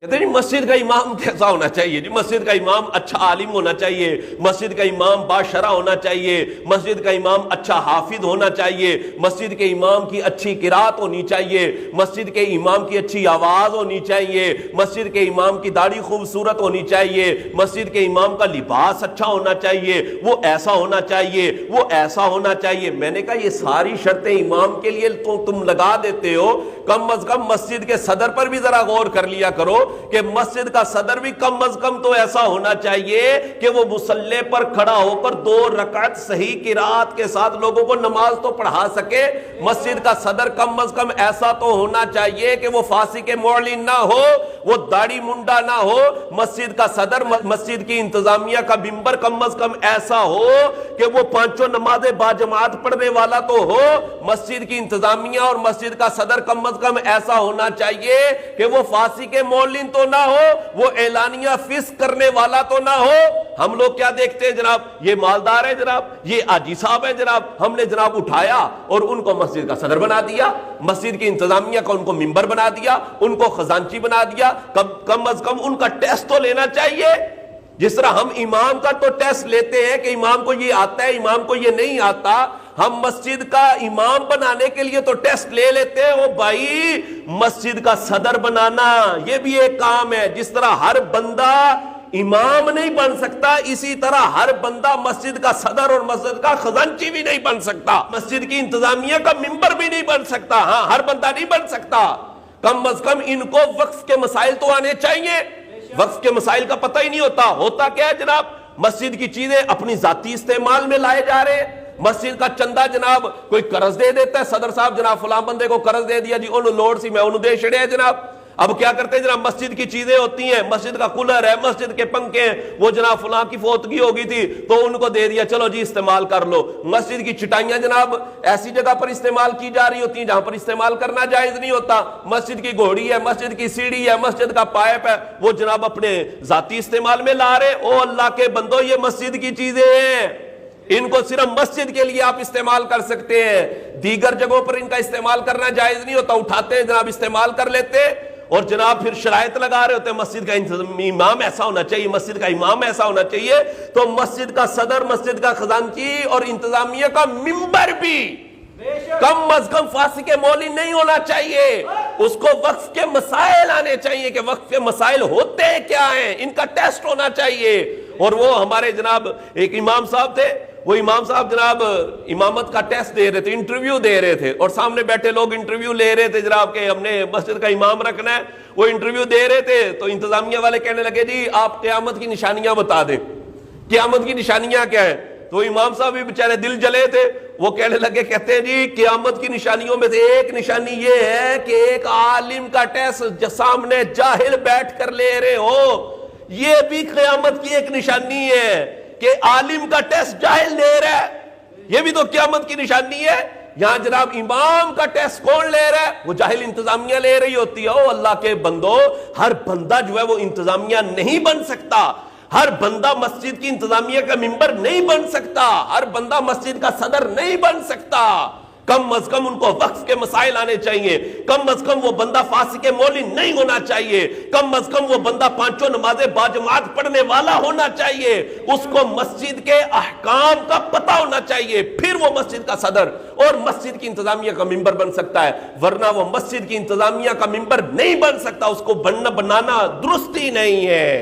کہتے ہیں جی مسجد کا امام کیسا ہونا چاہیے؟ جی مسجد کا امام اچھا عالم ہونا چاہیے، مسجد کا امام باشرع ہونا چاہیے، مسجد کا امام اچھا حافظ ہونا چاہیے، مسجد کے امام کی اچھی قرات ہونی چاہیے، مسجد کے امام کی اچھی آواز ہونی چاہیے، مسجد کے امام کی داڑھی خوبصورت ہونی چاہیے، مسجد کے امام کا لباس اچھا ہونا چاہیے، وہ ایسا ہونا چاہیے، وہ ایسا ہونا چاہیے۔ میں نے کہا یہ ساری شرطیں امام کے لیے تو تم لگا دیتے ہو، کم از کم مسجد کے صدر پر بھی ذرا غور کر لیا کرو کہ مسجد کا صدر بھی کم از کم تو ایسا ہونا چاہیے کہ وہ مصلی پر کھڑا ہو کر 2 رکعت صحیح قرات کے ساتھ لوگوں کو نماز تو پڑھا سکے۔ مسجد کا صدر کم از کم ایسا تو ہونا چاہیے کہ وہ فاسق معلن نہ ہو، وہ داڑھی منڈا نہ ہو۔ مسجد کا صدر، مسجد کی انتظامیہ کا ممبر کم از کم ایسا ہو کہ وہ 5 نمازیں باجماعت پڑھنے والا تو ہو۔ مسجد کی انتظامیہ اور مسجد کا صدر کم از کم ایسا ہونا چاہیے کہ وہ فاسق معلن تو نہ ہو، وہ اعلانیہ فسق کرنے والا تو نہ ہو۔ ہم لوگ کیا دیکھتے ہیں جناب؟ یہ مالدار ہے جناب، یہ حاجی صاحب ہے جناب، ہم نے جناب اٹھایا اور ان کو مسجد کا صدر بنا دیا، مسجد کی انتظامیہ کا ان کو ممبر بنا دیا، ان کو خزانچی بنا دیا۔ کم از کم ان کا ٹیسٹ تو لینا چاہیے۔ جس طرح ہم امام کا تو ٹیسٹ لیتے ہیں کہ امام کو یہ آتا ہے، امام کو یہ نہیں آتا، ہم مسجد کا امام بنانے کے لیے تو ٹیسٹ لے لیتے ہیں۔ وہ بھائی مسجد کا صدر بنانا یہ بھی ایک کام ہے۔ جس طرح ہر بندہ امام نہیں بن سکتا، اسی طرح ہر بندہ مسجد کا صدر اور مسجد کا خزانچی بھی نہیں بن سکتا، مسجد کی انتظامیہ کا ممبر بھی نہیں بن سکتا۔ ہاں، ہر بندہ نہیں بن سکتا۔ کم از کم ان کو وقف کے مسائل تو آنے چاہیے۔ وقف کے مسائل کا پتہ ہی نہیں ہوتا۔ ہوتا کیا ہے جناب؟ مسجد کی چیزیں اپنی ذاتی استعمال میں لائے جا رہے ہیں۔ مسجد کا چندہ جناب کوئی قرض دے دیتا ہے، صدر صاحب جناب فلاں بندے کو قرض دے دیا جی، انہوں لوڑ سی میں انہوں دے چھڑے جناب۔ اب کیا کرتے ہیں جناب؟ مسجد کی چیزیں ہوتی ہیں، مسجد کا کولر ہے، مسجد کے پنکھے ہیں، وہ جناب فلاں کی فوتگی ہو گئی تھی تو ان کو دے دیا، چلو جی استعمال کر لو۔ مسجد کی چٹائیاں جناب ایسی جگہ پر استعمال کی جا رہی ہوتی ہیں جہاں پر استعمال کرنا جائز نہیں ہوتا۔ مسجد کی گھوڑی ہے، مسجد کی سیڑھی ہے، مسجد کا پائپ ہے، وہ جناب اپنے ذاتی استعمال میں لا رہے۔ او اللہ کے بندو، یہ مسجد کی چیزیں ہیں، ان کو صرف مسجد کے لیے آپ استعمال کر سکتے ہیں، دیگر جگہوں پر ان کا استعمال کرنا جائز نہیں ہوتا۔ اٹھاتے ہیں جناب، استعمال کر لیتے اور جناب پھر شرائط لگا رہے ہوتے ہیں مسجد کا امام ایسا ہونا چاہیے، مسجد کا امام ایسا ہونا چاہیے۔ تو مسجد کا صدر، مسجد کا خزانچی اور انتظامیہ کا ممبر بھی کم از کم فاسق معلن نہیں ہونا چاہیے۔ اس کو وقف کے مسائل آنے چاہیے کہ وقف کے مسائل ہوتے کیا ہیں، ان کا ٹیسٹ ہونا چاہیے۔ اور وہ ہمارے جناب ایک امام صاحب تھے، وہ امام صاحب جناب امامت کا ٹیسٹ دے رہے تھے، انٹرویو دے رہے تھے، اور سامنے بیٹھے لوگ انٹرویو لے رہے تھے جناب کہ ہم نے مسجد کا امام رکھنا ہے۔ وہ انٹرویو دے رہے تھے تو انتظامیہ والے کہنے لگے جی آپ قیامت کی نشانیاں بتا دیں، قیامت کی نشانیاں کیا ہیں؟ تو امام صاحب بھی بیچارے دل جلے تھے، وہ کہنے لگے، کہتے ہیں جی قیامت کی نشانیوں میں سے ایک نشانی یہ ہے کہ ایک عالم کا ٹیسٹ سامنے جاہل بیٹھ کر لے رہے ہو۔ یہ بھی قیامت کی ایک نشانی ہے کہ عالم کا ٹیسٹ جاہل لے رہا ہے، یہ بھی تو قیامت کی نشانی ہے۔ یہاں جناب امام کا ٹیسٹ کون لے رہا ہے؟ وہ جاہل انتظامیہ لے رہی ہوتی ہے۔ او اللہ کے بندو، ہر بندہ جو ہے وہ انتظامیہ نہیں بن سکتا، ہر بندہ مسجد کی انتظامیہ کا ممبر نہیں بن سکتا، ہر بندہ مسجد کا صدر نہیں بن سکتا۔ کم از کم ان کو وقف کے مسائل آنے چاہیے، کم از کم وہ بندہ فاسق معلن نہیں ہونا چاہیے، کم از کم وہ بندہ 5 نمازیں باجماعت پڑھنے والا ہونا چاہیے، اس کو مسجد کے احکام کا پتہ ہونا چاہیے، پھر وہ مسجد کا صدر اور مسجد کی انتظامیہ کا ممبر بن سکتا ہے، ورنہ وہ مسجد کی انتظامیہ کا ممبر نہیں بن سکتا۔ اس کو بنانا درست ہی نہیں ہے۔